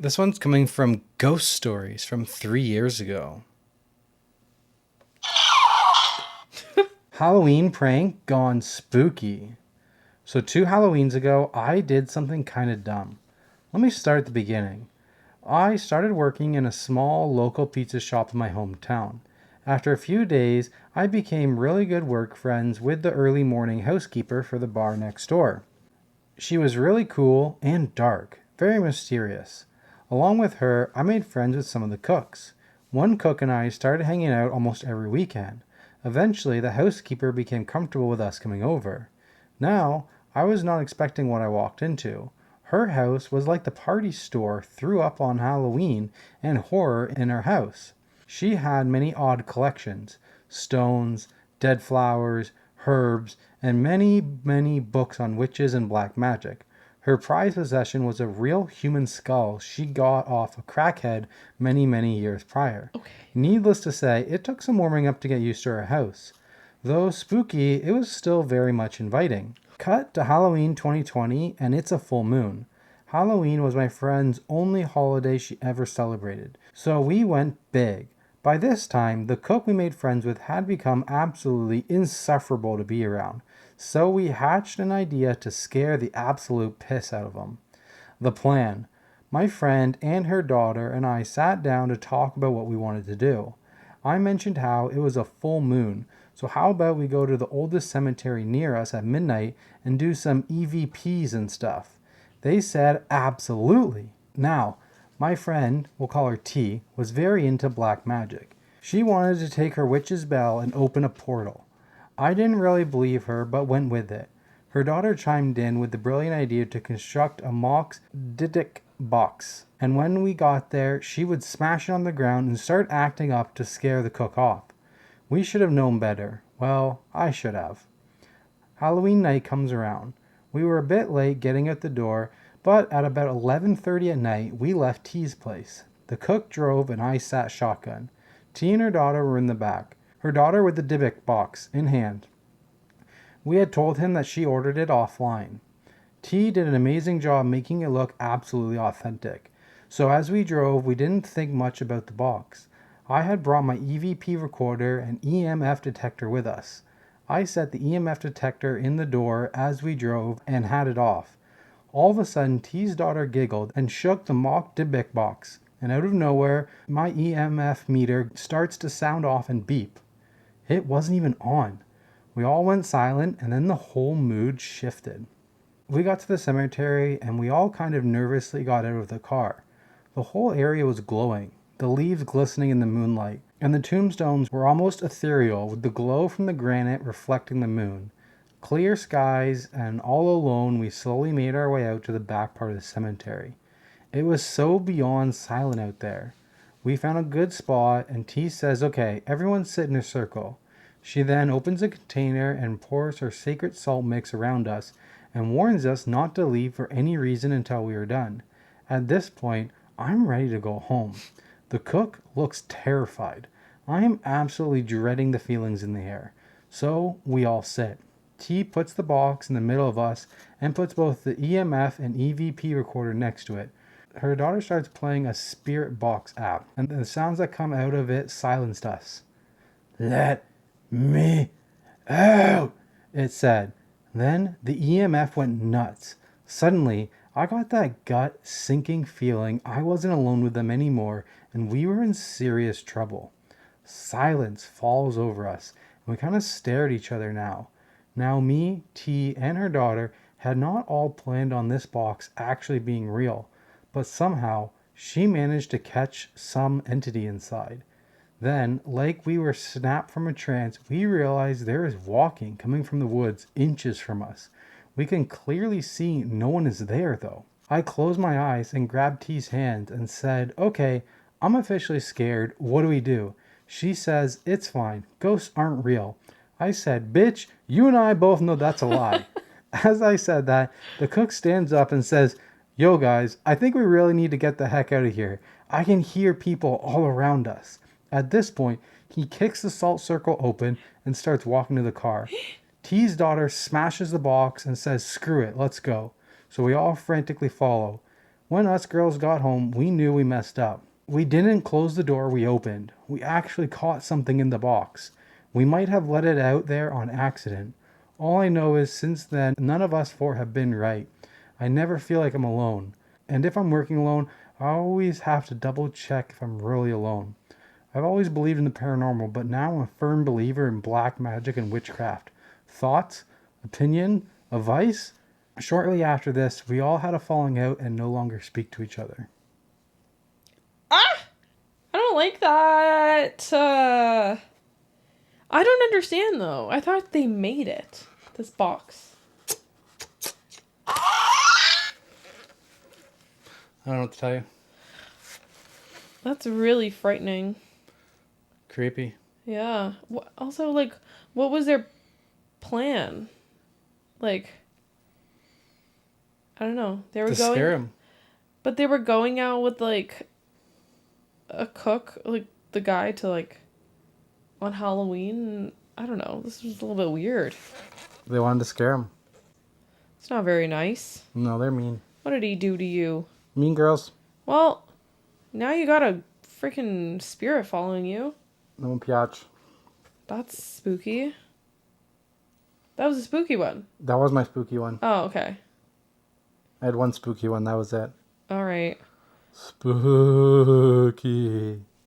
This one's coming from Ghost Stories from 3 years ago. Halloween prank gone spooky. So 2 Halloweens ago, I did something kind of dumb. Let me start at the beginning. I started working in a small local pizza shop in my hometown. After a few days, I became really good work friends with the early morning housekeeper for the bar next door. She was really cool and dark, very mysterious. Along with her, I made friends with some of the cooks. One cook and I started hanging out almost every weekend. Eventually, the housekeeper became comfortable with us coming over. Now, I was not expecting what I walked into. Her house was like the party store threw up on Halloween and horror in her house. She had many odd collections: stones, dead flowers, herbs, and many books on witches and black magic. Her prized possession was a real human skull she got off a crackhead many years prior. Okay. Needless to say, it took some warming up to get used to her house. Though spooky, it was still very much inviting. Cut to Halloween 2020, and it's a full moon. Halloween was my friend's only holiday she ever celebrated, so we went big. By this time, the cook we made friends with had become absolutely insufferable to be around, so we hatched an idea to scare the absolute piss out of him. The plan: my friend and her daughter and I sat down to talk about what we wanted to do. I mentioned how it was a full moon, so how about we go to the oldest cemetery near us at midnight and do some EVPs and stuff? They said absolutely. Now, my friend, we'll call her T, was very into black magic. She wanted to take her witch's bell and open a portal. I didn't really believe her, but went with it. Her daughter chimed in with the brilliant idea to construct a mox Didic box, and when we got there, she would smash it on the ground and start acting up to scare the cook off. We should have known better. Well, I should have. Halloween night comes around. We were a bit late getting out the door, but at about 11:30 at night, we left T's place. The cook drove and I sat shotgun. T and her daughter were in the back, her daughter with the Dybbuk box in hand. We had told him that she ordered it offline. T did an amazing job making it look absolutely authentic. So as we drove, we didn't think much about the box. I had brought my EVP recorder and EMF detector with us. I set the EMF detector in the door as we drove and had it off. All of a sudden, T's daughter giggled and shook the mock Dybbuk box, and out of nowhere, my EMF meter starts to sound off and beep. It wasn't even on. We all went silent, and then the whole mood shifted. We got to the cemetery, and we all kind of nervously got out of the car. The whole area was glowing, the leaves glistening in the moonlight, and the tombstones were almost ethereal with the glow from the granite reflecting the moon. Clear skies, and all alone we slowly made our way out to the back part of the cemetery. It was so beyond silent out there. We found a good spot, and T says, "Okay, everyone sit in a circle." She then opens a container and pours her sacred salt mix around us and warns us not to leave for any reason until we are done. At this point, I'm ready to go home. The cook looks terrified. I am absolutely dreading the feelings in the air. So we all sit. T puts the box in the middle of us and puts both the EMF and EVP recorder next to it. Her daughter starts playing a spirit box app, and the sounds that come out of it silenced us. "Let me out," it said. Then the EMF went nuts. Suddenly, I got that gut sinking feeling I wasn't alone with them anymore, and we were in serious trouble. Silence falls over us, and we kind of stare at each other now. Now me, T, and her daughter had not all planned on this box actually being real, but somehow she managed to catch some entity inside. Then, like we were snapped from a trance, we realized there is walking coming from the woods inches from us. We can clearly see no one is there though. I closed my eyes and grabbed T's hand and said, "Okay, I'm officially scared. What do we do?" She says, "It's fine. Ghosts aren't real." I said, "Bitch, you and I both know that's a lie." As I said that, the cook stands up and says, "Yo guys, I think we really need to get the heck out of here. I can hear people all around us." At this point, he kicks the salt circle open and starts walking to the car. T's daughter smashes the box and says, "Screw it, let's go." So we all frantically follow. When us girls got home, we knew we messed up. We didn't close the door we opened. We actually caught something in the box. We might have let it out there on accident. All I know is since then, none of us four have been right. I never feel like I'm alone. And if I'm working alone, I always have to double check if I'm really alone. I've always believed in the paranormal, but now I'm a firm believer in black magic and witchcraft. Thoughts? Opinion? Advice? Shortly after this, we all had a falling out and no longer speak to each other. Ah! I don't like that. I don't understand, though. I thought they made it. This box. I don't know what to tell you. That's really frightening. Creepy. Yeah. Also, like, what was their plan? Like, I don't know. They were To going... scare him. But they were going out with, like, a cook, like, the guy to, like, on Halloween. I don't know. This was a little bit weird. They wanted to scare him. It's not very nice. No, they're mean. What did he do to you? Mean girls. Well, now you got a freaking spirit following you. No piach. That's spooky. That was a spooky one. That was my spooky one. Oh, okay. I had one spooky one. That was it. All right. Spooky.